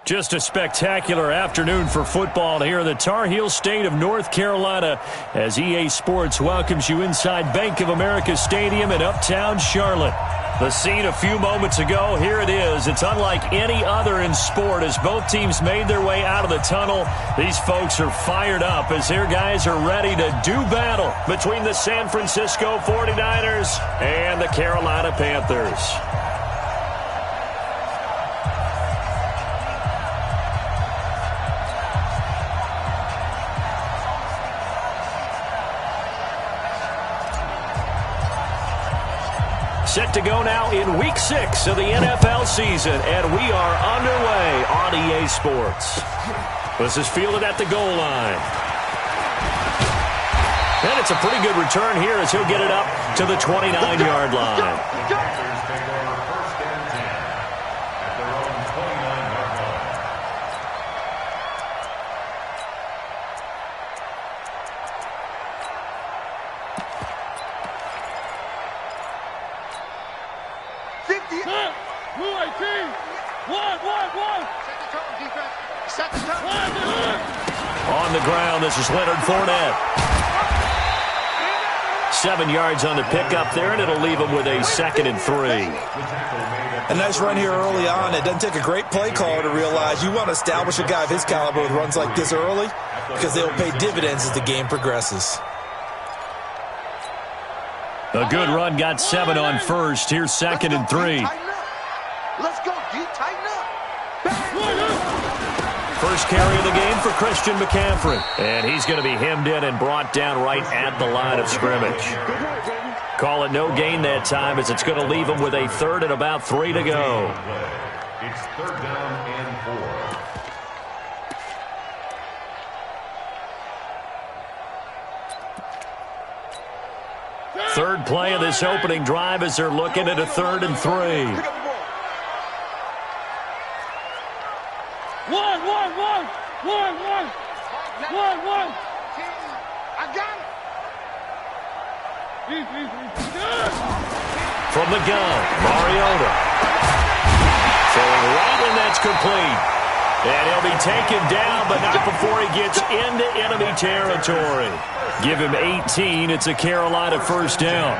Just a spectacular afternoon for football here in the Tar Heel state of North Carolina as EA Sports welcomes you inside Bank of America Stadium in Uptown Charlotte. The scene a few moments ago, here it is. It's unlike any other in sport as both teams made their way out of the tunnel. These folks are fired up as their guys are ready to do battle between the San Francisco 49ers and the Carolina Panthers. Set to go now in Week 6 of the NFL season, and we are underway on EA Sports. This is fielded at the goal line. And it's a pretty good return here as he'll get it up to the 29-yard line. On the ground, this is Leonard Fournette. 7 yards on the pickup there, and it'll leave him with a 2nd and 3. A nice run here early on. It doesn't take a great play caller to realize you want to establish a guy of his caliber with runs like this early because they will pay dividends as the game progresses. A good run, got 7 on first. Here's 2nd and 3. Let's go, G. Tighten up. First carry of the game for Christian McCaffrey. And he's going to be hemmed in and brought down right at the line of scrimmage. Call it no gain that time as it's going to leave him with a 3rd and about 3 to go. It's 3rd down and 4. Third play of this opening drive as they're looking at a 3rd and 3. One. I got it. From the gun, Mariota. Throwing right, and that's complete. And he'll be taken down, but not before he gets into enemy territory. Give him 18. It's a Carolina first down.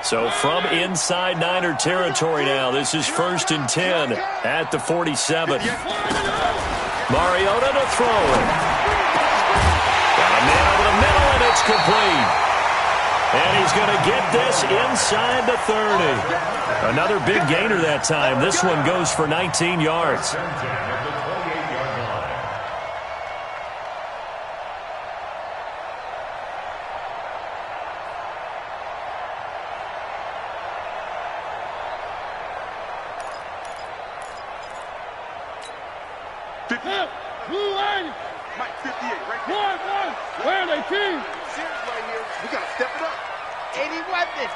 So from inside Niner territory now, this is 1st and 10 at the 47. Mariota to throw it. Got a man over the middle, and it's complete. And he's going to get this inside the 30. Another big gainer that time. This one goes for 19 yards. Where are they, team? Serious right here. We got to step it up. 80 weapon.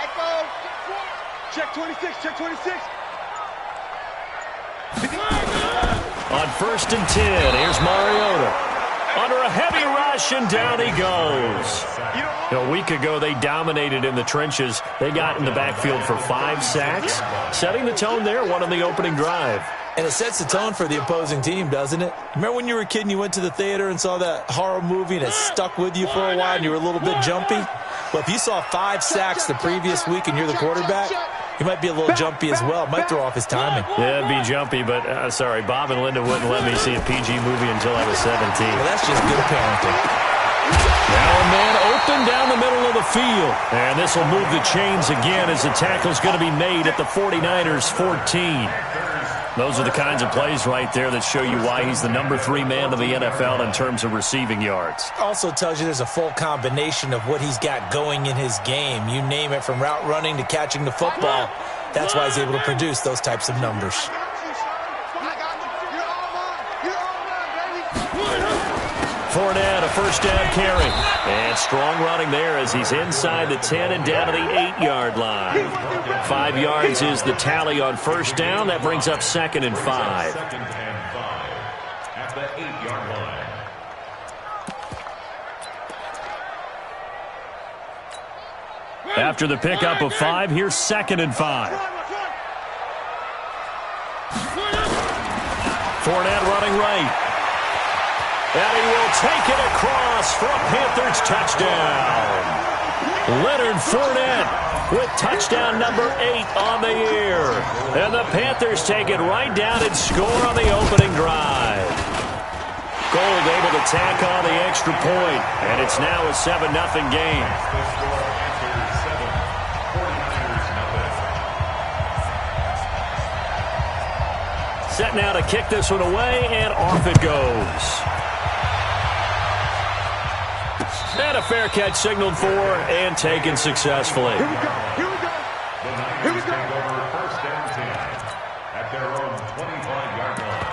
Echo. Check 26. On 1st and 10, here's Mariota. Under a heavy rush, and down he goes. A week ago, they dominated in the trenches. They got in the backfield for 5 sacks, setting the tone there, one on the opening drive. And it sets the tone for the opposing team, doesn't it? Remember when you were a kid and you went to the theater and saw that horror movie and it stuck with you for a while and you were a little bit jumpy? Well, if you saw 5 sacks the previous week and you're the quarterback, you might be a little jumpy as well. It might throw off his timing. Yeah, it'd be jumpy, but sorry, Bob and Linda wouldn't let me see a PG movie until I was 17. Well, that's just good parenting. Now a man open down the middle of the field. And this will move the chains again as the tackle's going to be made at the 49ers 14. Those are the kinds of plays right there that show you why he's the number 3 man of the NFL in terms of receiving yards. Also tells you there's a full combination of what he's got going in his game. You name it, from route running to catching the football. That's why he's able to produce those types of numbers. Fournette, a first down carry. And strong running there as he's inside the 10 and down to the 8-yard line. 5 yards is the tally on first down. That brings up 2nd and 5. At the 8-yard line. After the pickup of 5, here's 2nd and 5. right. And he will take it across for a Panthers touchdown. Leonard Fournette with touchdown number 8 on the year. And the Panthers take it right down and score on the opening drive. Gold able to tack on the extra point, and it's now a 7-0 game. Set now to kick this one away, and off it goes. And a fair catch signaled for and taken successfully. Here we go. Here we go. Here we go. Take over first and 10 at their own 25-yard line.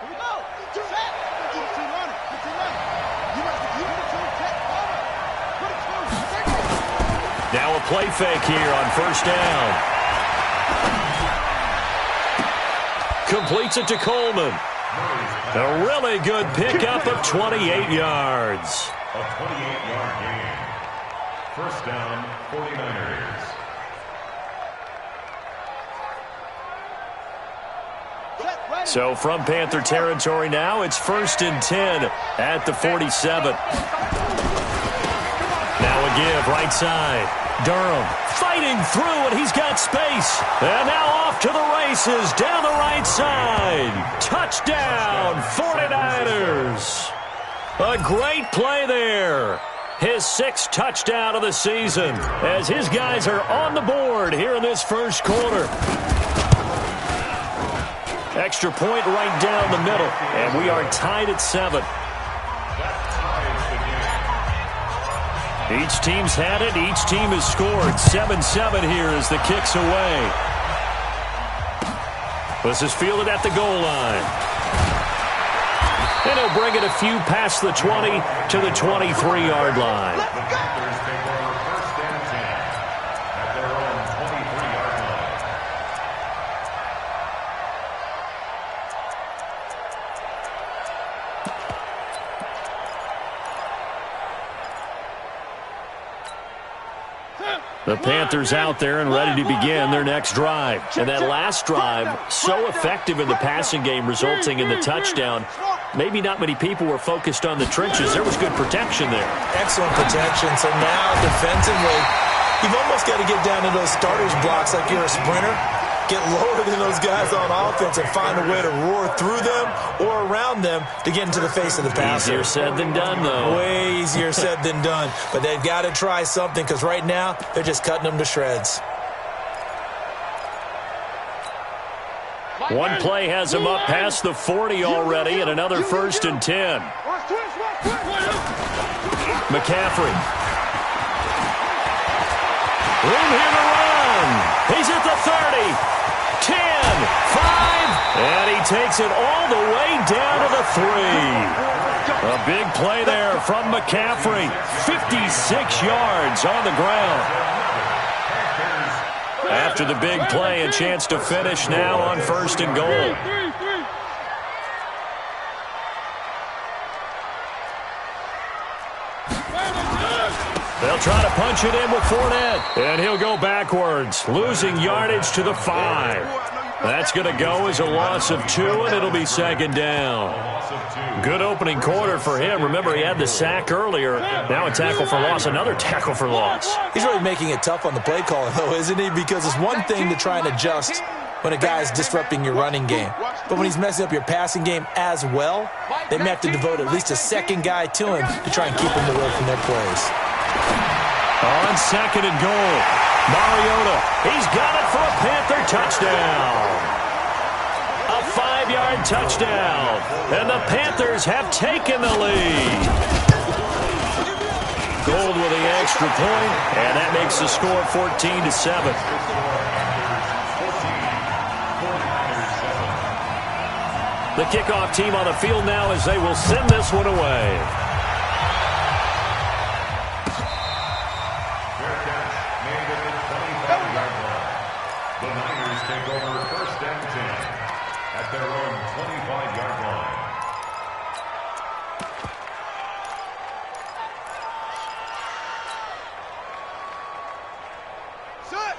Here we go. Set. Get your running. Get your running. You must keep it to set. Put it through. Now a play fake here on first down. Completes it to Coleman. A really good pickup of 28 yards. A 28-yard gain. First down, 49ers. So from Panther territory now, it's first and 10 at the 47. Now a give right side. Durham fighting through, and he's got space. And now off to the races down the right side. Touchdown, 49ers. A great play there. His 6th touchdown of the season as his guys are on the board here in this first quarter. Extra point right down the middle, and we are tied at 7. Each team's had it. Each team has scored. 7-7 here as the kick's away. This is fielded at the goal line. And he'll bring it a few past the 20 to the 23-yard line. The Panthers out there and ready to begin their next drive. And that last drive, so effective in the passing game, resulting in the touchdown. Maybe not many people were focused on the trenches. There was good protection there. Excellent protection. So now defensively, you've almost got to get down to those starters blocks like you're a sprinter. Get lower than those guys on offense and find a way to roar through them or around them to get into the face of the passer. Easier said than done, though. Way easier said than done. But they've got to try something because right now they're just cutting them to shreds. One play has him up past the 40 already and another first and 10. McCaffrey. Room here to run. He's at the 30. 10, 5, and he takes it all the way down to the 3. A big play there from McCaffrey. 56 yards on the ground. After the big play, a chance to finish now on first and goal. They'll try to punch it in with Fournette, and he'll go backwards, losing yardage to the 5. That's going to go as a loss of 2, and it'll be second down. Good opening quarter for him. Remember, he had the sack earlier. Now a tackle for loss, another tackle for loss. He's really making it tough on the play call, though, isn't he? Because it's one thing to try and adjust when a guy's disrupting your running game. But when he's messing up your passing game as well, they may have to devote at least a second guy to him to try and keep him away from their plays. On second and goal, Mariota, he's got it for a Panther touchdown. A 5-yard touchdown, and the Panthers have taken the lead. Gold with the extra point, and that makes the score 14-7. The kickoff team on the field now as they will send this one away. The Niners take over first and 10 at their own 25-yard line.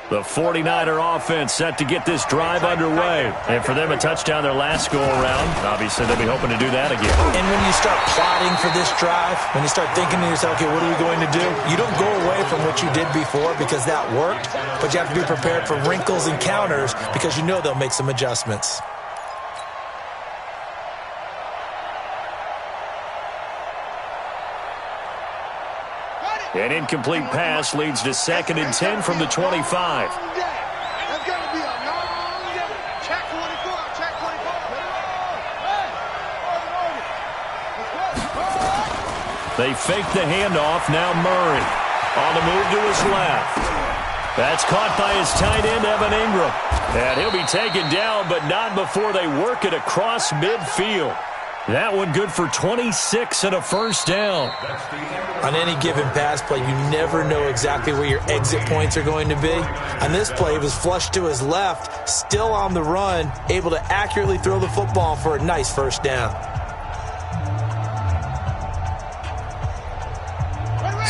The 49er offense set to get this drive underway. And for them, a touchdown their last go-around. Obviously, they'll be hoping to do that again. And when you start plotting for this drive, when you start thinking to yourself, okay, what are we going to do? You don't go away from what you did before because that worked, but you have to be prepared for wrinkles and counters because you know they'll make some adjustments. An incomplete pass leads to 2nd and 10 from the 25. That's going to be a long day. Check 24. Check 24. They fake the handoff. Now Murray on the move to his left. That's caught by his tight end, Evan Ingram. And he'll be taken down, but not before they work it across midfield. That one good for 26 and a first down. On any given pass play, you never know exactly where your exit points are going to be. On this play, it was flushed to his left, still on the run, able to accurately throw the football for a nice first down.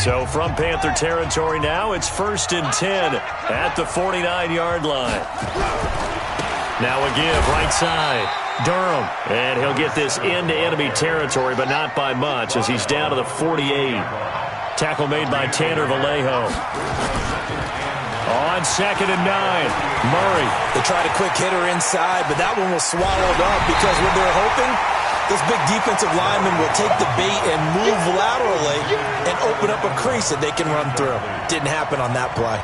So from Panther territory now, it's 1st and 10 at the 49-yard line. Now a give, right side. Durham, and he'll get this into enemy territory, but not by much as he's down to the 48. Tackle made by Tanner Vallejo. On 2nd and 9, Murray. They tried a quick hitter inside, but that one was swallowed up because what they're hoping, this big defensive lineman will take the bait and move laterally and open up a crease that they can run through. Didn't happen on that play.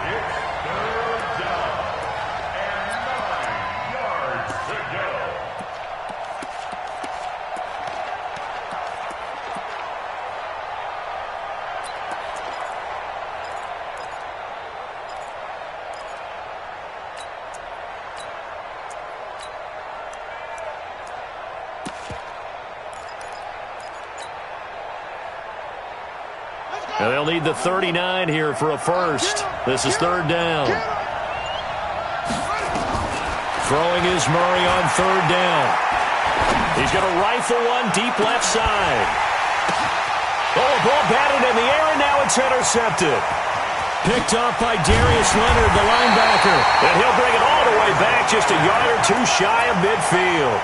And they'll need the 39 here for a first. This is 3rd down. Throwing is Murray on 3rd down. He's going to rifle one deep left side. Oh, a ball batted in the air, and now it's intercepted. Picked off by Darius Leonard, the linebacker. And he'll bring it all the way back, just a yard or two shy of midfield.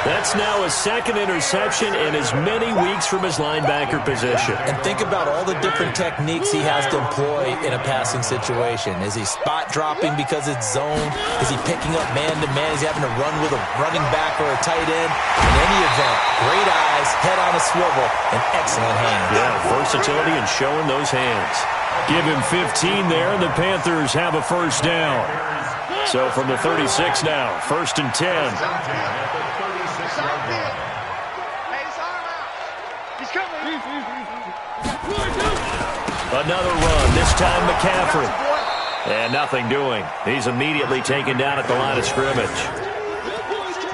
That's now a 2nd interception in as many weeks from his linebacker position. And think about all the different techniques he has to employ in a passing situation. Is he spot dropping because it's zone? Is he picking up man-to-man? Is he having to run with a running back or a tight end? In any event, great eyes, head on a swivel, and excellent hands. Yeah, versatility and showing those hands. Give him 15 there, and the Panthers have a first down. So from the 36 now, 1st and 10. Another run, this time McCaffrey. And nothing doing. He's immediately taken down at the line of scrimmage.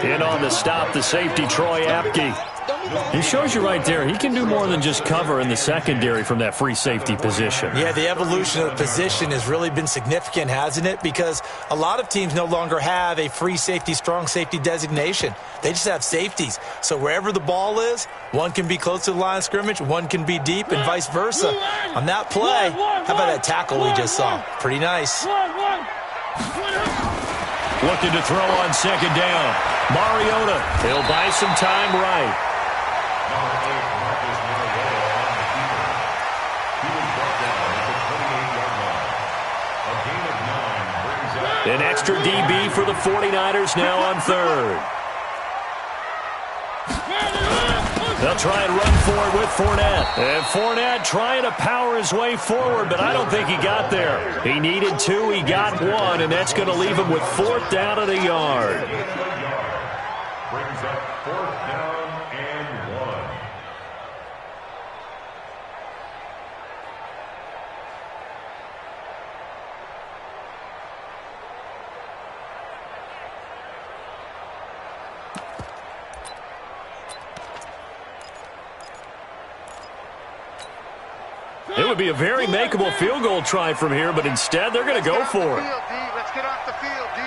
In on the stop, the safety, Troy Apke. He shows you right there, he can do more than just cover in the secondary from that free safety position. Yeah, the evolution of the position has really been significant, hasn't it? Because a lot of teams no longer have a free safety, strong safety designation. They just have safeties. So wherever the ball is, one can be close to the line of scrimmage, one can be deep, and vice versa. On that play, how about that tackle we just saw? Pretty nice. Looking to throw on 2nd down. Mariota, he'll buy some time right. An extra DB for the 49ers now on 3rd. They'll try and run for it with Fournette. And Fournette trying to power his way forward, but I don't think he got there. He needed 2, he got 1, and that's going to leave him with 4th down at a yard. Brings up 4th down and 1. It would be a very makeable field goal try from here, but instead they're going to go for it. Let's get off the field, D.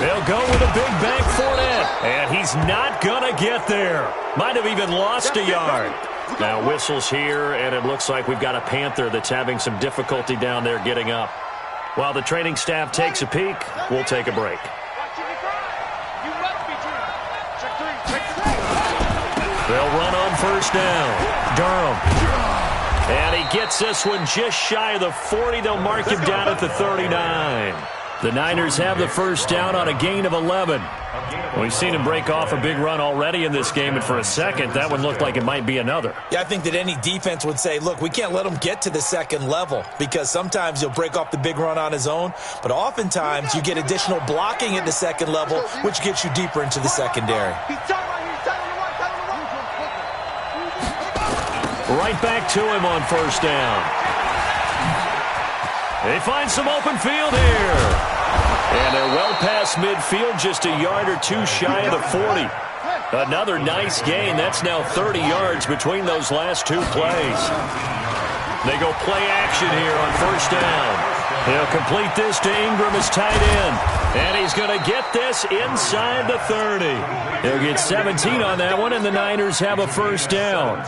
They'll go with a big bank Fournette, and he's not going to get there. Might have even lost a yard. Now whistles here, and it looks like we've got a Panther that's having some difficulty down there getting up. While the training staff takes a peek, we'll take a break. They'll run on first down. Durham. And he gets this one just shy of the 40. They'll mark him down at the 39. The Niners have the first down on a gain of 11. We've seen him break off a big run already in this game, and for a second, that one looked like it might be another. Yeah, I think that any defense would say, look, we can't let him get to the second level, because sometimes he'll break off the big run on his own, but oftentimes you get additional blocking at the second level, which gets you deeper into the secondary. Right back to him on first down. They find some open field here. And they're well past midfield, just a yard or two shy of the 40. Another nice gain. That's now 30 yards between those last two plays. They go play action here on first down. He'll complete this to Ingram as tight end. And he's going to get this inside the 30. He'll get 17 on that one, and the Niners have a first down.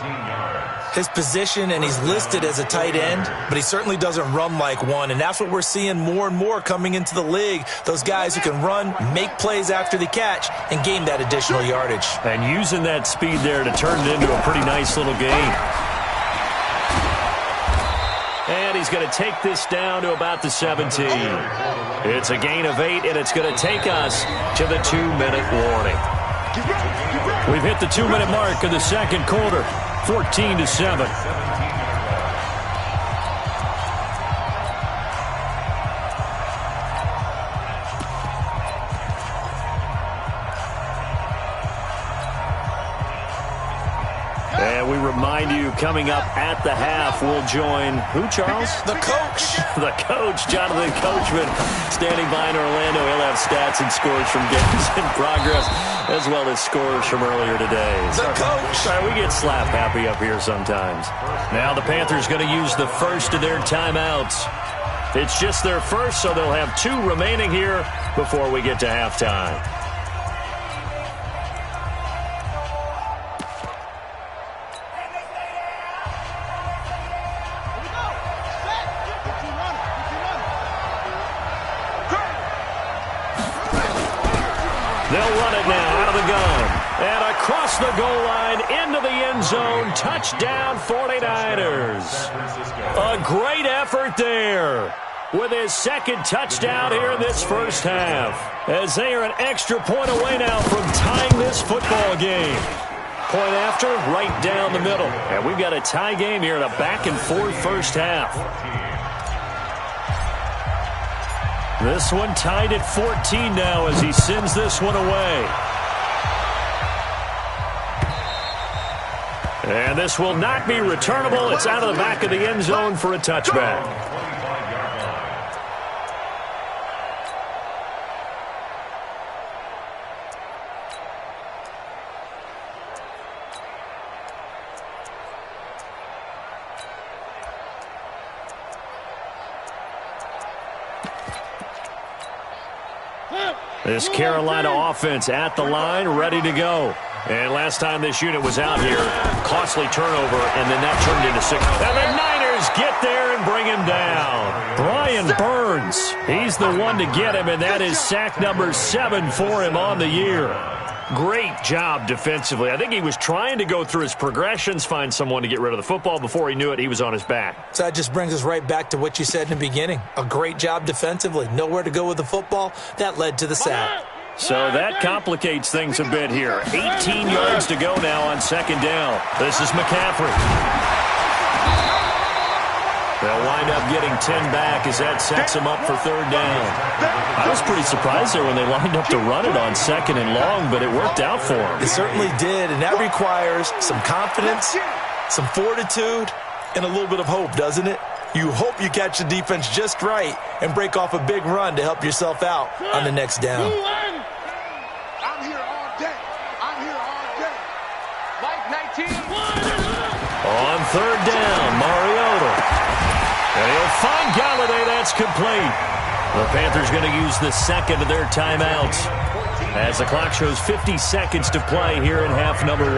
His position, and he's listed as a tight end, but he certainly doesn't run like one, and that's what we're seeing more and more coming into the league. Those guys who can run, make plays after the catch, and gain that additional yardage. And using that speed there to turn it into a pretty nice little gain. And he's going to take this down to about the 17. It's a gain of 8, and it's going to take us to the 2-minute warning. We've hit the 2-minute mark of the second quarter. 14-7. And we remind you, coming up at the half, we'll join who, Charles? The coach. The coach, Jonathan Coachman, standing by in Orlando. He'll have stats and scores from games in progress, as well as scores from earlier today. The coach. Sorry, we get slap happy up here sometimes. Now the Panthers going to use the first of their timeouts. It's just their first, so they'll have 2 remaining here before we get to halftime. They'll run it now out of the gun. And across the goal line into the end zone. Touchdown 49ers. A great effort there with his second touchdown here in this first half. As they are an extra point away now from tying this football game. Point after, right down the middle. And we've got a tie game here in a back-and-forth first half. This one tied at 14 now as he sends this one away. And this will not be returnable. It's out of the back of the end zone for a touchback. This Carolina offense at the line, ready to go. And last time this unit was out here, costly turnover, and then that turned into 6. And the Niners get there and bring him down. Brian Burns, he's the one to get him, and that is sack number 7 for him on the year. Great job defensively. I think he was trying to go through his progressions, find someone to get rid of the football. Before he knew it, he was on his back. So that just brings us right back to what you said in the beginning. A great job defensively. Nowhere to go with the football. That led to the sack. So that complicates things a bit here. 18 yards to go now on second down. This is McCaffrey. They'll wind up getting 10 back as that sets them up for third down. I was pretty surprised there when they lined up to run it on second and long, but it worked out for them. It certainly did, and that requires some confidence, some fortitude, and a little bit of hope, doesn't it? You hope you catch the defense just right and break off a big run to help yourself out on the next down. I'm here all day. I'm here all day. Mike 19. On third down, Mariota. And he'll find Galladay. That's complete. The Panthers going to use the second of their timeouts as the clock shows 50 seconds to play here in half number 1.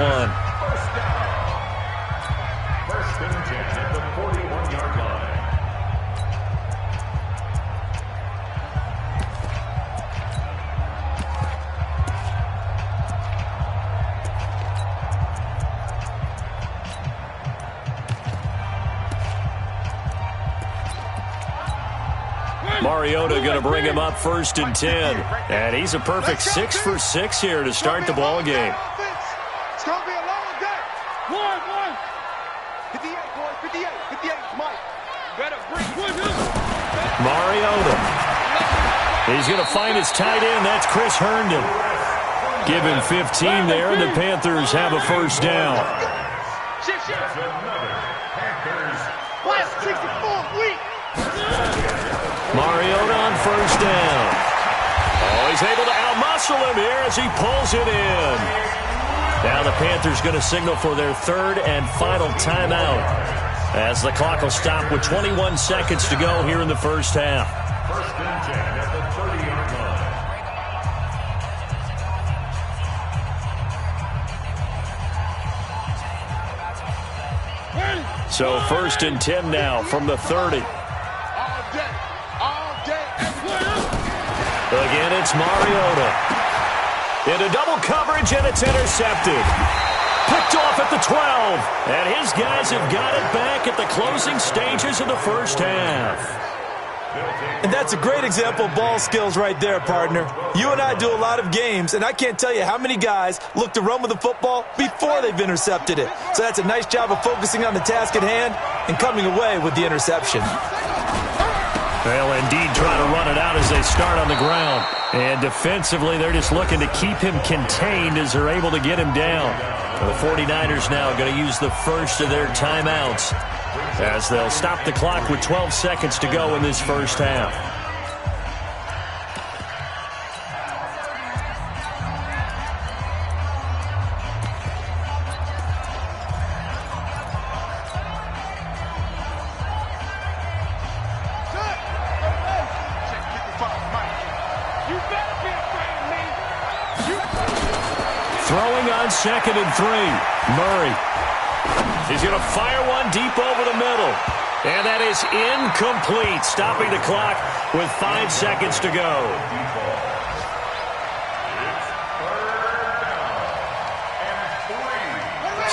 Mariota going to bring him up 1st and 10. And he's a perfect 6 for 6 here to start the ball game. It's going to be a long day. 58, boys. 58. 58, Mike. Better breathe. Mariota. He's going to find his tight end. That's Chris Herndon. Give him 15 there, and the Panthers have a 1st down. Last 64 week. Mariota on 1st down. Oh, he's able to outmuscle him here as he pulls it in. Now the Panthers going to signal for their 3rd and final timeout as the clock will stop with 21 seconds to go here in the 1st half. 1st and 10 at the 30-yard line. So 1st and 10 now from the 30. Again, it's Mariota. Into double coverage, and it's intercepted. Picked off at the 12. And his guys have got it back at the closing stages of the 1st half. And that's a great example of ball skills right there, partner. You and I do a lot of games, and I can't tell you how many guys look to run with the football before they've intercepted it. So that's a nice job of focusing on the task at hand and coming away with the interception. They'll indeed try to run it out as they start on the ground. And defensively, they're just looking to keep him contained as they're able to get him down. The 49ers now going to use the first of their timeouts as they'll stop the clock with 12 seconds to go in this 1st half. Throwing on 2nd and 3. Murray. He's going to fire one deep over the middle. And that is incomplete, stopping the clock with 5 seconds to go.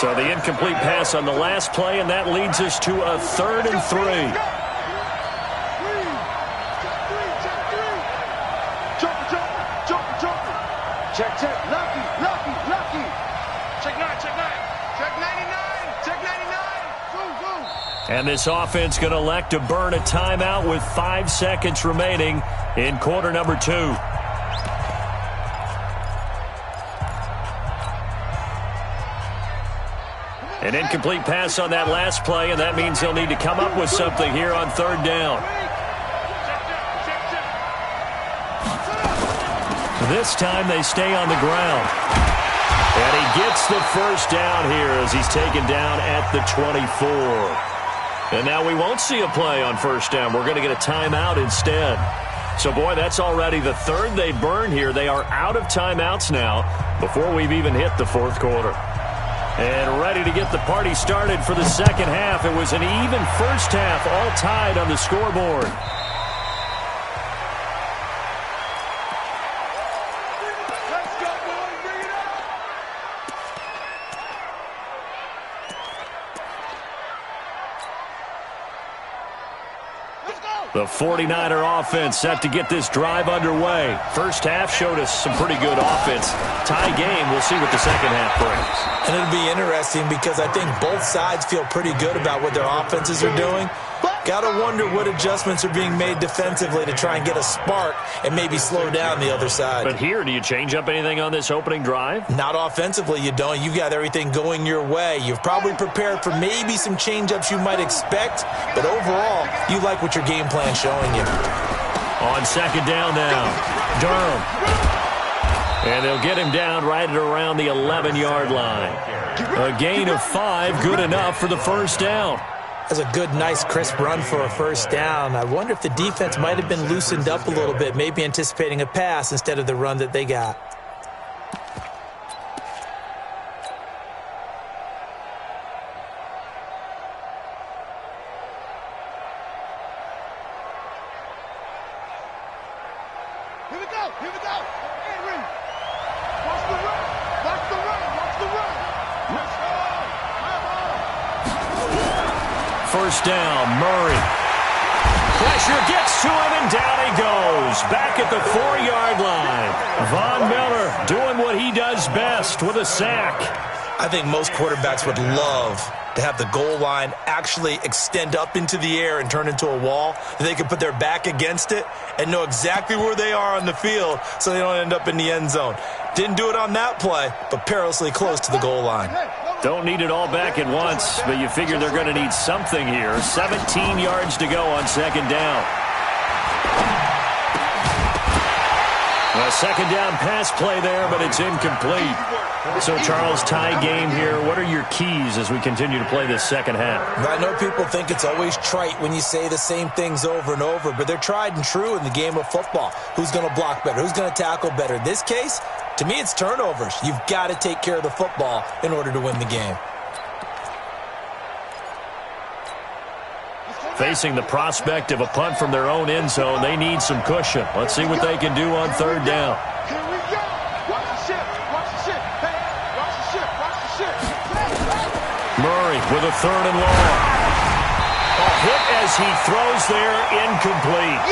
So the incomplete pass on the last play, and that leads us to a 3rd and 3. Check, lucky. Check 9. Check 99. Check 99. And this offense going to elect to burn a timeout with 5 seconds remaining in quarter number 2. An incomplete pass on that last play, and that means they'll need to come up with something here on 3rd down. This time they stay on the ground. And he gets the 1st down here as he's taken down at the 24. And now we won't see a play on 1st down. We're going to get a timeout instead. So, boy, that's already the 3rd they burned here. They are out of timeouts now before we've even hit the 4th quarter. And ready to get the party started for the 2nd half. It was an even 1st half, all tied on the scoreboard. The 49er offense set to get this drive underway. 1st half showed us some pretty good offense. Tie game, we'll see what the 2nd half brings. And it'll be interesting because I think both sides feel pretty good about what their offenses are doing. Got to wonder what adjustments are being made defensively to try and get a spark and maybe slow down the other side. But here, do you change up anything on this opening drive? Not offensively, you don't. You've got everything going your way. You've probably prepared for maybe some change-ups you might expect, but overall, you like what your game plan's showing you. On 2nd down now, Durham. And they'll get him down right at around the 11-yard line. A gain of 5, good enough for the 1st down. That's a good, nice, crisp run for a 1st down. I wonder if the defense might have been loosened up a little bit, maybe anticipating a pass instead of the run that they got. Here we go. Henry. Watch the run. Watch the run. Let's go. 1st down, Murray. Pressure gets to him, and down he goes. Back at the 4-yard line. Von Miller doing what he does best with a sack. I think most quarterbacks would love to have the goal line actually extend up into the air and turn into a wall. They can put their back against it and know exactly where they are on the field so they don't end up in the end zone. Didn't do it on that play, but perilously close to the goal line. Don't need it all back at once, but you figure they're going to need something here. 17 yards to go on second down. A second down pass play there, but it's incomplete. So, Charles, tie game here. What are your keys as we continue to play this second half? I know people think it's always trite when you say the same things over and over, but they're tried and true in the game of football. Who's going to block better? Who's going to tackle better? In this case, to me, it's turnovers. You've got to take care of the football in order to win the game. Facing the prospect of a punt from their own end zone, they need some cushion. Let's see what they can do on third down. Here we go. Watch the ship. Watch the ship. Hey, watch the ship. Watch the ship. Murray with a third and long. A hit as he throws there, incomplete.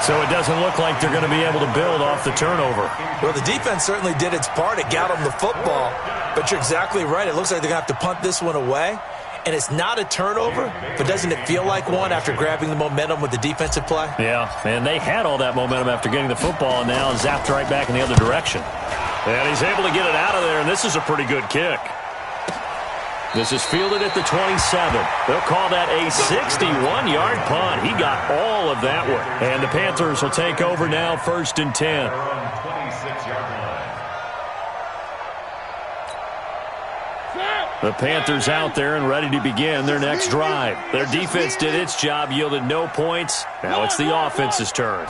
So it doesn't look like they're going to be able to build off the turnover. Well, the defense certainly did its part. It got them the football, but you're exactly right. It looks like they're going to have to punt this one away. And it's not a turnover, but doesn't it feel like one after grabbing the momentum with the defensive play? Yeah, and they had all that momentum after getting the football, and now zapped right back in the other direction. And he's able to get it out of there, and this is a pretty good kick. This is fielded at the 27. They'll call that a 61-yard punt. He got all of that one. And the Panthers will take over now, 1st and 10. The Panthers out there and ready to begin their next drive. Their defense did its job, yielded no points. Now it's the offense's turn.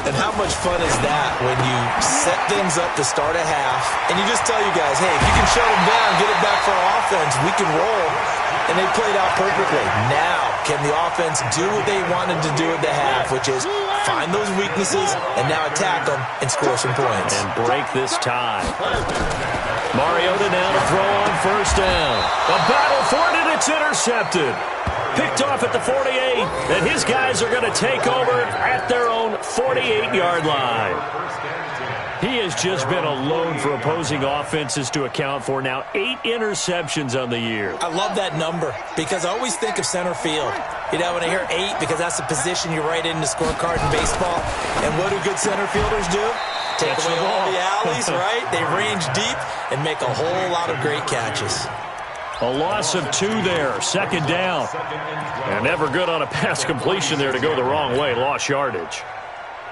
And how much fun is that when you set things up to start a half and you just tell you guys, hey, if you can shut them down, get it back for our offense, we can roll. And they played out perfectly. Now, can the offense do what they wanted to do at the half, which is find those weaknesses and now attack them and score some points. And break this tie. Mariota now to throw on first down. A battle for it, and it's intercepted. Picked off at the 48, and his guys are going to take over at their own 48-yard line. He has just been alone for opposing offenses to account for now 8 interceptions on the year. I love that number because I always think of center field. You know, when I hear 8, because that's the position you write in the scorecard in baseball. And what do good center fielders do? Take away all the alleys, right? They range deep and make a whole lot of great catches. A loss of 2 there, second down. And never good on a pass completion there to go the wrong way, lost yardage.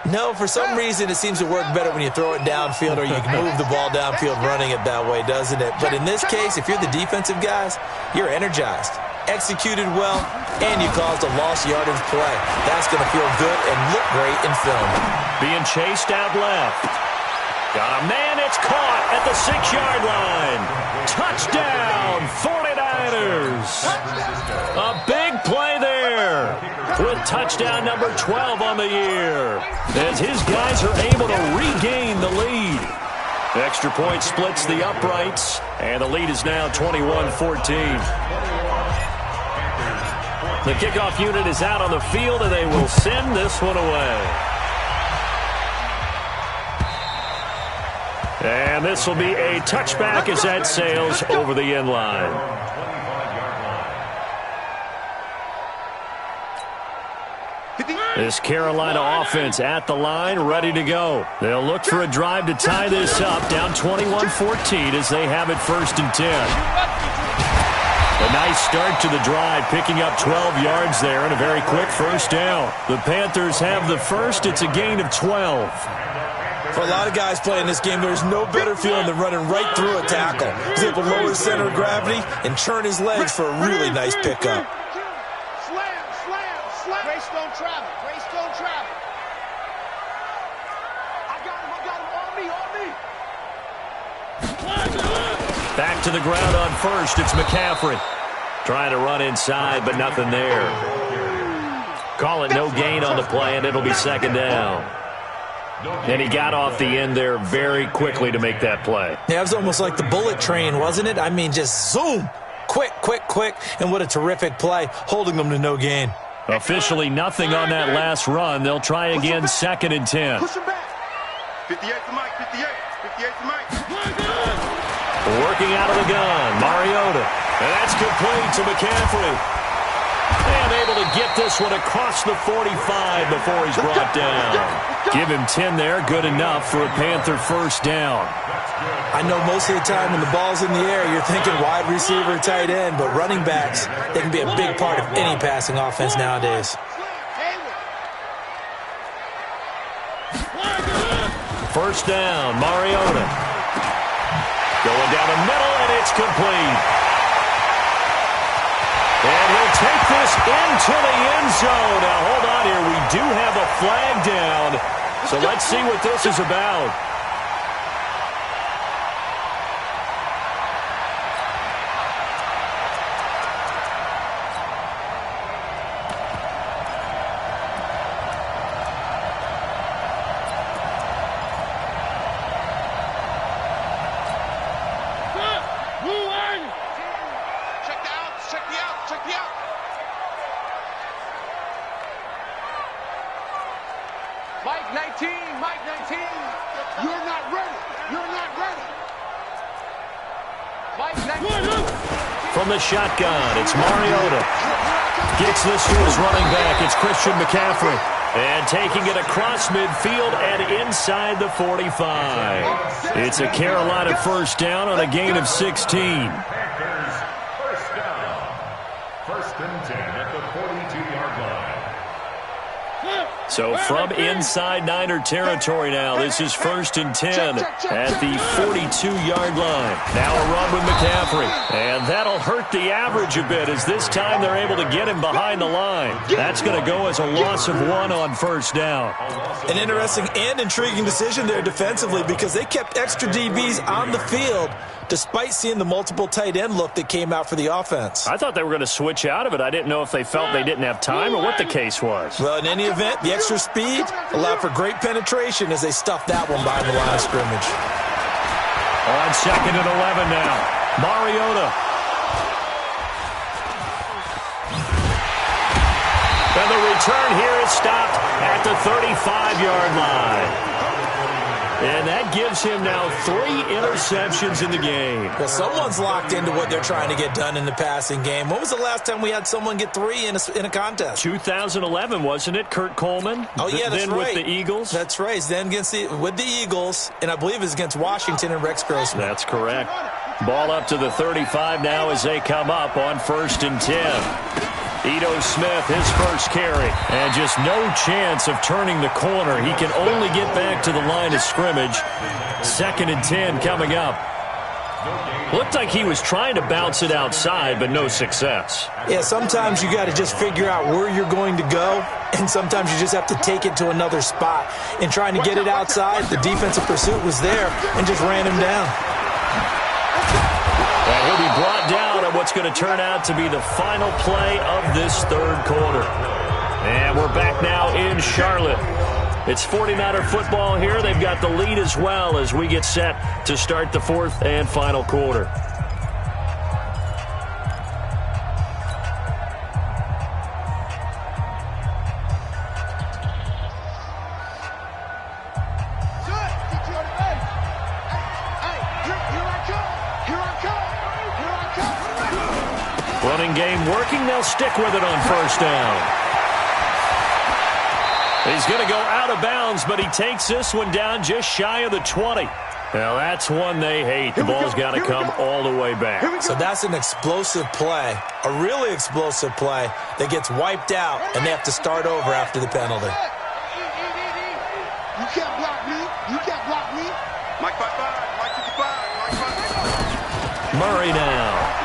No, for some reason it seems to work better when you throw it downfield or you can move the ball downfield running it that way, doesn't it? But in this case, if you're the defensive guys, you're energized, executed well, and you caused a lost yardage play. That's going to feel good and look great in film. Being chased out left. Got a man, it's caught at the 6-yard line. Touchdown, 49ers. A big play there with touchdown number 12 on the year as his guys are able to regain the lead. Extra point splits the uprights, and the lead is now 21-14. The kickoff unit is out on the field, and they will send this one away. And this will be a touchback as that sails over the end line. This Carolina offense at the line, ready to go. They'll look for a drive to tie this up, down 21-14 as they have it 1st and 10. A nice start to the drive, picking up 12 yards there and a very quick first down. The Panthers have the first. It's a gain of 12. For a lot of guys playing this game, there's no better feeling than running right through a tackle. He's able to lower his center of gravity and churn his legs for a really nice pickup. Slam, slam, slam. Grace don't travel. Grace don't travel. I got him. On me. Back to the ground on first. It's McCaffrey. Trying to run inside, but nothing there. Call it no gain on the play, and it'll be second down. And he got off the end there very quickly to make that play. Yeah, it was almost like the bullet train, wasn't it? I mean, just zoom. Quick, quick, quick. And what a terrific play, holding them to no gain. Officially nothing on that last run. They'll try again, 2nd and 10. Push him back. 58 to Mike, 58. 58 to Mike. Working out of the gun, Mariota. And that's complete to McCaffrey. And able to get this one across the 45 before he's brought down. Give him 10 there, good enough for a Panther first down. I know most of the time when the ball's in the air, you're thinking wide receiver, tight end, but running backs, they can be a big part of any passing offense nowadays. First down, Mariota. Going down the middle, and it's complete. And he'll take this into the end zone. Now, hold on here. We do have a flag down. So let's see what this is about. Mike 19, Mike 19. You're not ready. You're not ready. Mike 19. From the shotgun, it's Mariota. Gets this to his running back. It's Christian McCaffrey. And taking it across midfield and inside the 45. It's a Carolina first down on a gain of 16. Panthers first down. 1st and 10 at the 42-yard line. So from inside Niner territory now, this is 1st and 10 at the 42-yard line. Now a run with McCaffrey. And that'll hurt the average a bit as this time they're able to get him behind the line. That's going to go as a loss of 1 on first down. An interesting and intriguing decision there defensively because they kept extra DBs on the field despite seeing the multiple tight end look that came out for the offense. I thought they were going to switch out of it. I didn't know if they felt they didn't have time or what the case was. Well, in any event, the extra speed allowed for great penetration as they stuffed that one behind the line of scrimmage. On 2nd and 11 now, Mariota. And the return here is stopped at the 35-yard line. And that gives him now 3 interceptions in the game. Well, someone's locked into what they're trying to get done in the passing game. When was the last time we had someone get 3 in a contest? 2011, wasn't it? Kurt Coleman? Oh, yeah, that's then right. with the Eagles? That's right. Then with the Eagles, and I believe it's against Washington and Rex Grossman. That's correct. Ball up to the 35 now as they come up on 1st and 10. Ito Smith, his first carry. And just no chance of turning the corner. He can only get back to the line of scrimmage. 2nd and 10 coming up. Looked like he was trying to bounce it outside, but no success. Yeah, sometimes you got to just figure out where you're going to go, and sometimes you just have to take it to another spot. In trying to get it outside, the defensive pursuit was there and just ran him down. And he'll be brought down on what's going to turn out to be the final play of this 3rd quarter. And we're back now in Charlotte. It's 49er football here. They've got the lead as well as we get set to start the 4th and final quarter. Running game working. They'll stick with it on first down. He's going to go out of bounds, but he takes this one down just shy of the 20. Now, that's one they hate. The ball's got to come all the way back. So that's an explosive play, a really explosive play that gets wiped out, and they have to start over after the penalty. You can't block me. You can't block me. Mike 55, Mike 55, Mike 55. Murray now.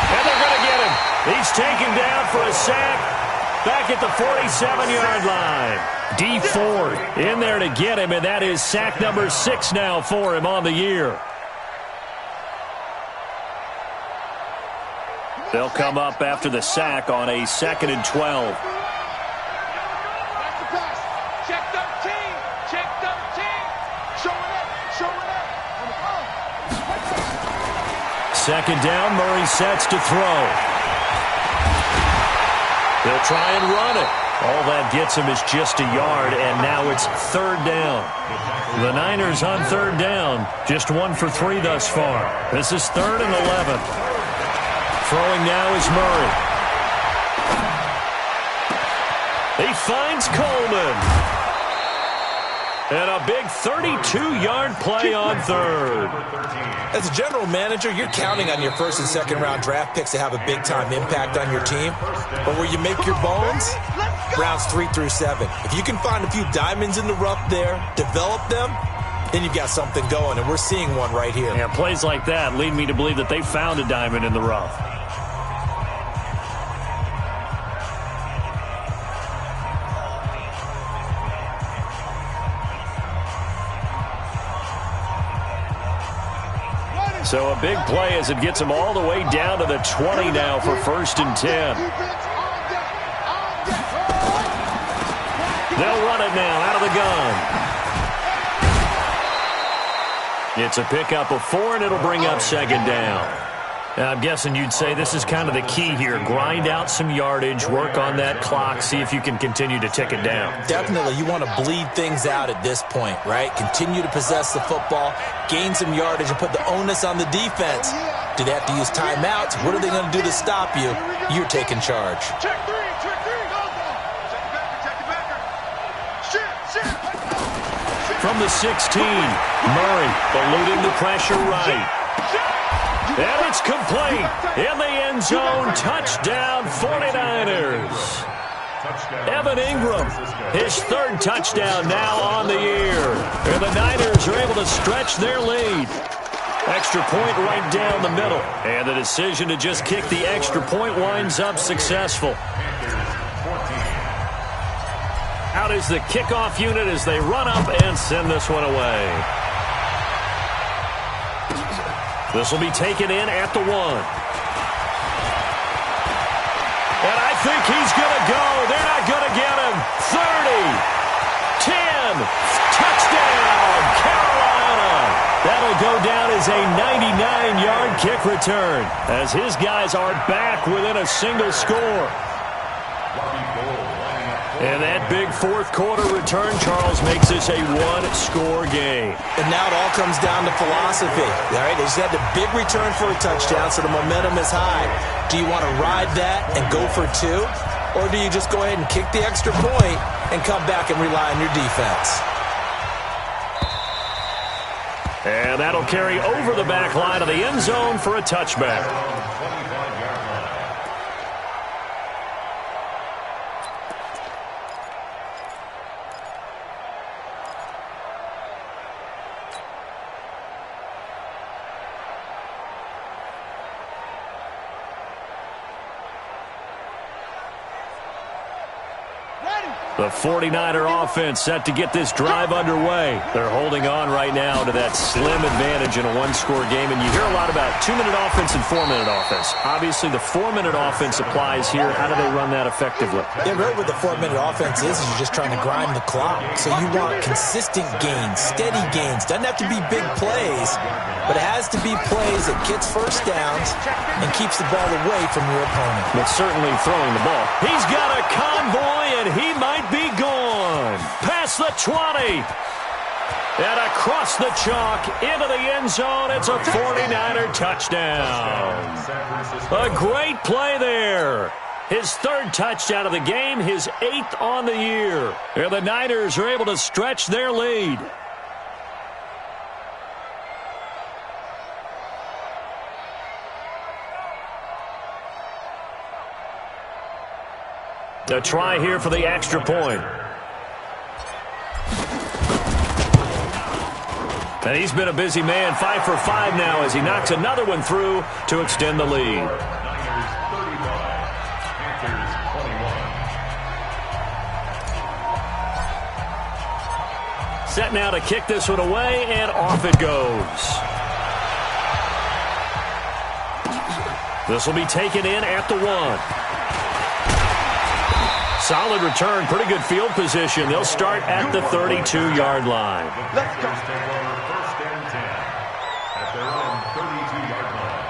And they're going to get him. He's taken down for a sack. Back at the 47-yard line. D Ford in there to get him, and that is sack number 6 now for him on the year. They'll come up after the sack on a 2nd and 12. That's the pass. Check 13. Check 13. Showing up. Showing up. 2nd down, Murray sets to throw. They'll try and run it. All that gets him is just a yard, and now it's third down. The Niners on third down, just 1 for 3 thus far. This is 3rd and 11. Throwing now is Murray. He finds Coleman. And a big 32-yard play on third. As a general manager, you're counting on your first and second round draft picks to have a big-time impact on your team. But where you make your bones, rounds 3 through 7. If you can find a few diamonds in the rough there, develop them, then you've got something going, and we're seeing one right here. Yeah, plays like that lead me to believe that they found a diamond in the rough. So a big play as it gets him all the way down to the 20 now for 1st and 10. They'll run it now out of the gun. It's a pickup of 4, and it'll bring up 2nd down. Now, I'm guessing you'd say this is kind of the key here. Grind out some yardage, work on that clock, see if you can continue to tick it down. Definitely. You want to bleed things out at this point, right? Continue to possess the football, gain some yardage, and put the onus on the defense. Do they have to use timeouts? What are they going to do to stop you? You're taking charge. Check 3, check 3. Check the backer. Shit. From the 16, Murray eluding the pressure right. And it's complete in the end zone. Touchdown, 49ers. Evan Ingram, his 3rd touchdown now on the year. And the Niners are able to stretch their lead. Extra point right down the middle. And the decision to just kick the extra point winds up successful. Out is the kickoff unit as they run up and send this one away. This will be taken in at the 1. And I think he's going to go. They're not going to get him. 30, 10, touchdown, Carolina. That'll go down as a 99-yard kick return as his guys are back within a single score. And that big 4th quarter return, Charles, makes this a 1-score game. And now it all comes down to philosophy. All right, they just had the big return for a touchdown, so the momentum is high. Do you want to ride that and go for 2? Or do you just go ahead and kick the extra point and come back and rely on your defense? And that'll carry over the back line of the end zone for a touchback. The 49er offense set to get this drive underway. They're holding on right now to that slim advantage in a 1-score game. And you hear a lot about 2-minute offense and 4-minute offense. Obviously, the 4-minute offense applies here. How do they run that effectively? Yeah, really what the 4-minute offense is you're just trying to grind the clock. So you want consistent gains, steady gains. Doesn't have to be big plays, but it has to be plays that gets first downs and keeps the ball away from your opponent. But certainly throwing the ball. He's got a convoy, and he might be gone. Past the 20. And across the chalk into the end zone. It's a 49er touchdown. A great play there. His 3rd touchdown of the game, his 8th on the year. And the Niners are able to stretch their lead. A try here for the extra point. And he's been a busy man, 5 for 5 now as he knocks another one through to extend the lead. Set now to kick this one away, and off it goes. This will be taken in at the 1. Solid return, pretty good field position. They'll start at the 32-yard line. Let's go. First and 10 at their own 32-yard line.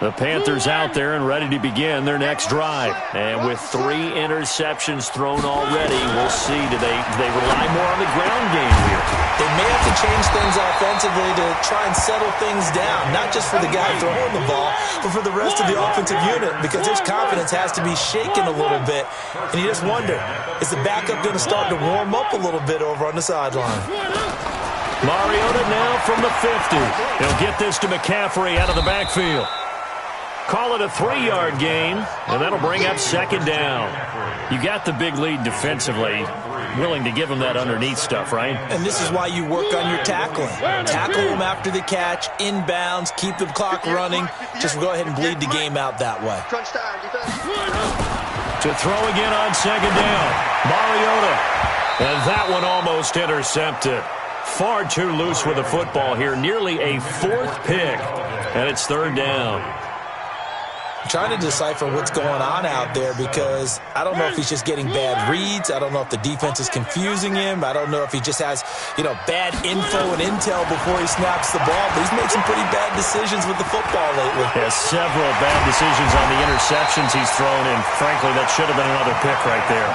The Panthers out there and ready to begin their next drive. And with 3 interceptions thrown already, we'll see. Do they rely more on the ground game here? They may have to change things offensively to try and settle things down, not just for the guy throwing the ball, but for the rest of the offensive unit, because his confidence has to be shaken a little bit. And you just wonder, is the backup going to start to warm up a little bit over on the sideline? Mariota now from the 50. He'll get this to McCaffrey out of the backfield. Call it a 3-yard gain, and that'll bring up second down. You got the big lead defensively, willing to give them that underneath stuff, right? And this is why you work on your tackling. Tackle them after the catch, inbounds, keep the clock running. Just go ahead and bleed the game out that way. To throw again on second down, Mariota. And that one almost intercepted. Far too loose with the football here. Nearly a 4th pick, and it's third down. I'm trying to decipher what's going on out there because I don't know if he's just getting bad reads. I don't know if the defense is confusing him. I don't know if he just has, bad info and intel before he snaps the ball. But he's made some pretty bad decisions with the football lately. Yeah, several bad decisions on the interceptions he's thrown, and frankly, that should have been another pick right there.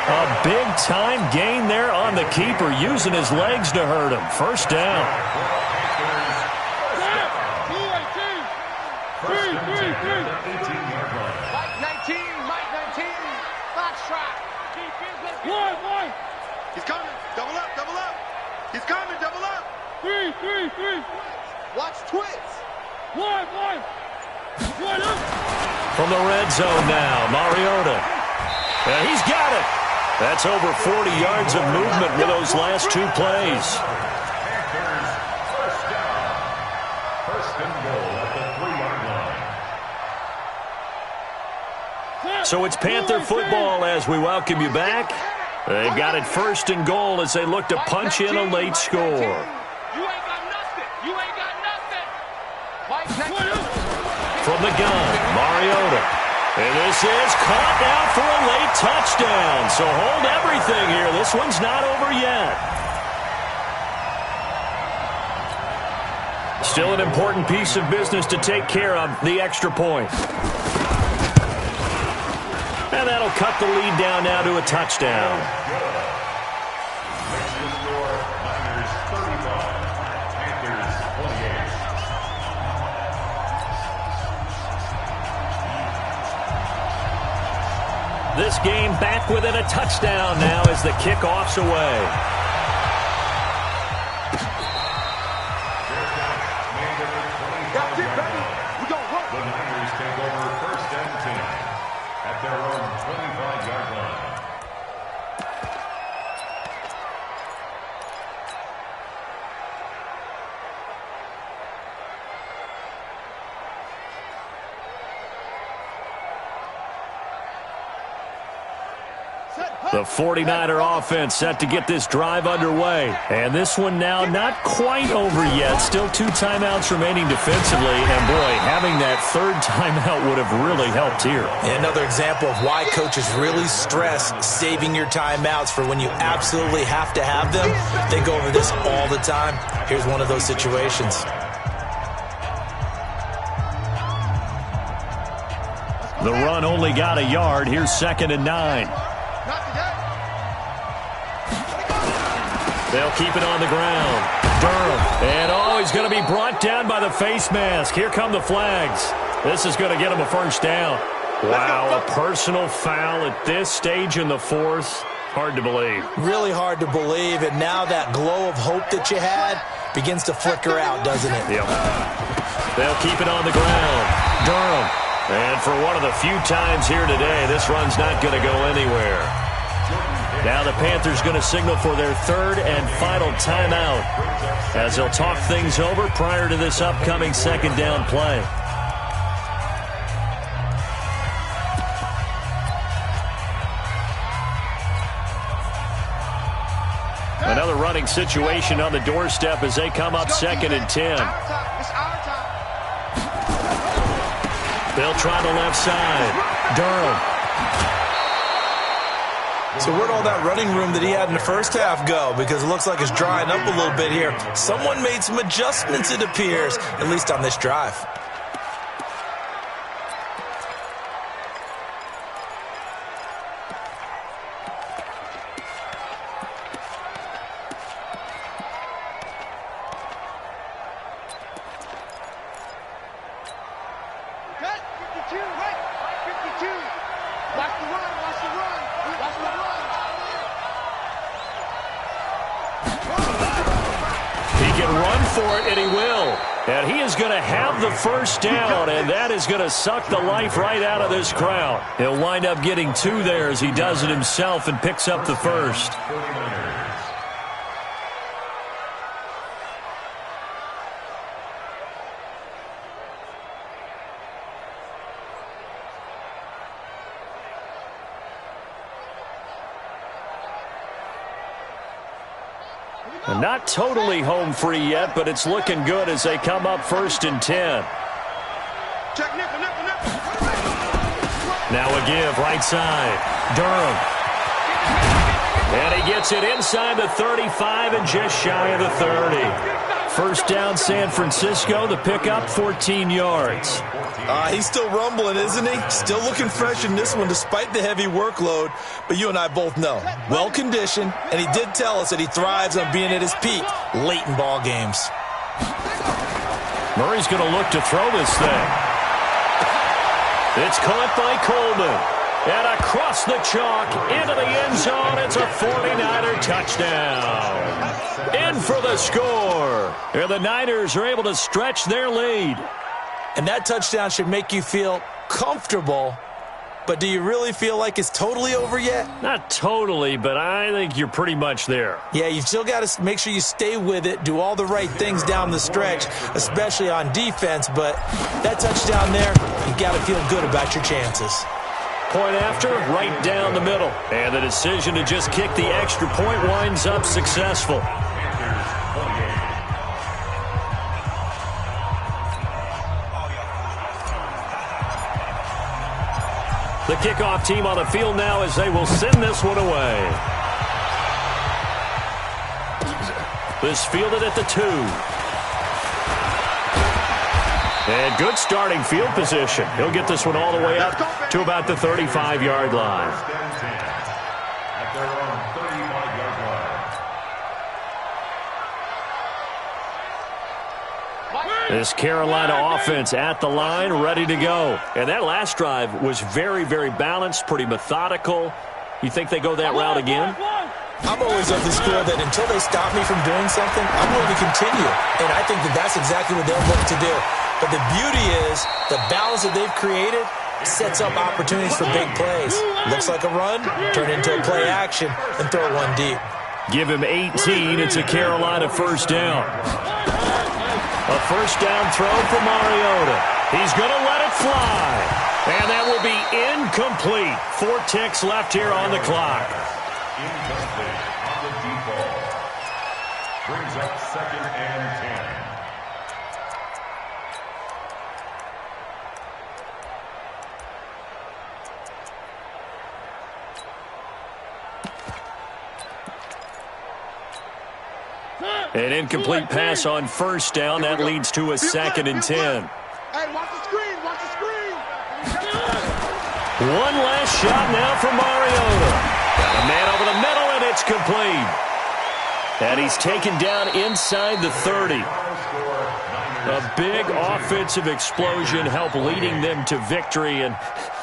A big-time gain there on the keeper, using his legs to hurt him. First down. He's coming. Double up, double up. He's coming, double up. Three. Watch twins. One. From the red zone now, Mariota. And he's got it. That's over 40 yards of movement with those last 2 plays. First and goal at the 3-yard line. So it's Panther football as we welcome you back. They've got it first and goal as they look to punch in a late score. You ain't got nothing. From the gun, Mariota. And this is caught now for a late touchdown. So hold everything here. This one's not over yet. Still an important piece of business to take care of, the extra point. And that'll cut the lead down now to a touchdown. Makes the score Niners 35, Panthers 28. This game back within a touchdown now as the kickoff's away. That's it, baby. We gonna work. The Niners take over first and 10 at their own 25-yard line. The 49er offense set to get this drive underway. And this one now not quite over yet. Still 2 timeouts remaining defensively. And, boy, having that 3rd timeout would have really helped here. And another example of why coaches really stress saving your timeouts for when you absolutely have to have them. They go over this all the time. Here's one of those situations. The run only got a yard. Here's 2nd and 9. They'll keep it on the ground. Durham. And, he's going to be brought down by the face mask. Here come the flags. This is going to get him a first down. Wow, a personal foul at this stage in the 4th. Hard to believe. Really hard to believe. And now that glow of hope that you had begins to flicker out, doesn't it? Yep. They'll keep it on the ground. Durham. And for one of the few times here today, this run's not going to go anywhere. Now the Panthers going to signal for their 3rd and final timeout as they'll talk things over prior to this upcoming 2nd down play. Another running situation on the doorstep as they come up 2nd and 10. They'll try the left side. Durham. So where'd all that running room that he had in the first half go? Because it looks like it's drying up a little bit here. Someone made some adjustments, it appears, at least on this drive. Watch the run. Watch the run. Watch the run. He can run for it, and he will. And he is going to have the first down, and that is going to suck the life right out of this crowd. He'll wind up getting 2 there as he does it himself and picks up the first. Not totally home free yet, but it's looking good as they come up 1st and 10. Check nickel. Now a give right side. Durham. And he gets it inside the 35 and just shy of the 30. First down San Francisco. The pickup 14 yards. He's still rumbling, isn't he? Still looking fresh in this one despite the heavy workload. But you and I both know, well-conditioned, and he did tell us that he thrives on being at his peak late in ball games. Murray's going to look to throw this thing. It's caught by Coleman. And across the chalk into the end zone. It's a 49er touchdown. In for the score. And the Niners are able to stretch their lead. And that touchdown should make you feel comfortable. But do you really feel like it's totally over yet? Not totally, but I think you're pretty much there. Yeah, you've still got to make sure you stay with it, do all the right things down the stretch, especially on defense. But that touchdown there, you've got to feel good about your chances. Point after, right down the middle. And the decision to just kick the extra point winds up successful. The kickoff team on the field now as they will send this one away. This fielded at the 2. And good starting field position. He'll get this one all the way up to about the 35-yard line. At their own 35-yard line. This Carolina offense at the line, ready to go. And that last drive was very, very balanced, pretty methodical. You think they go that route again? I'm always of the school that until they stop me from doing something, I'm going to continue. And I think that that's exactly what they'll look to do. But the beauty is the balance that they've created sets up opportunities for big plays. Looks like a run, turn into a play action, and throw one deep. Give him 18. It's a Carolina first down. A first down throw for Mariota. He's going to let it fly. And that will be incomplete. 4 ticks left here on the clock. Incomplete on the deep ball. Brings up 2nd and 10. An incomplete pass on first down. That leads to a 2nd and 10. Hey, watch the screen. Watch the screen. One last shot now for Mariota. Got a man over the middle, and it's complete. And he's taken down inside the 30. A big offensive explosion helped leading them to victory. And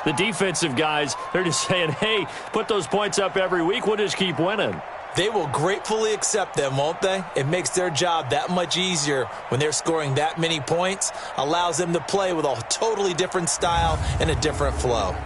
the defensive guys, they're just saying, hey, put those points up every week. We'll just keep winning. They will gratefully accept them, won't they? It makes their job that much easier when they're scoring that many points. Allows them to play with a totally different style and a different flow.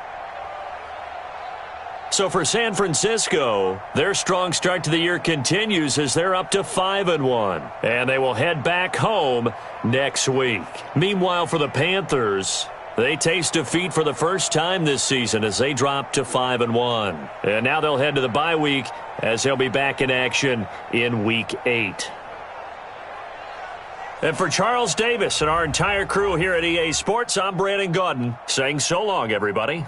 So for San Francisco, their strong start to the year continues as they're up to 5-1. And they will head back home next week. Meanwhile, for the Panthers, they taste defeat for the first time this season as they drop to 5-1. And now they'll head to the bye week as they'll be back in action in Week 8. And for Charles Davis and our entire crew here at EA Sports, I'm Brandon Gaudin saying so long, everybody.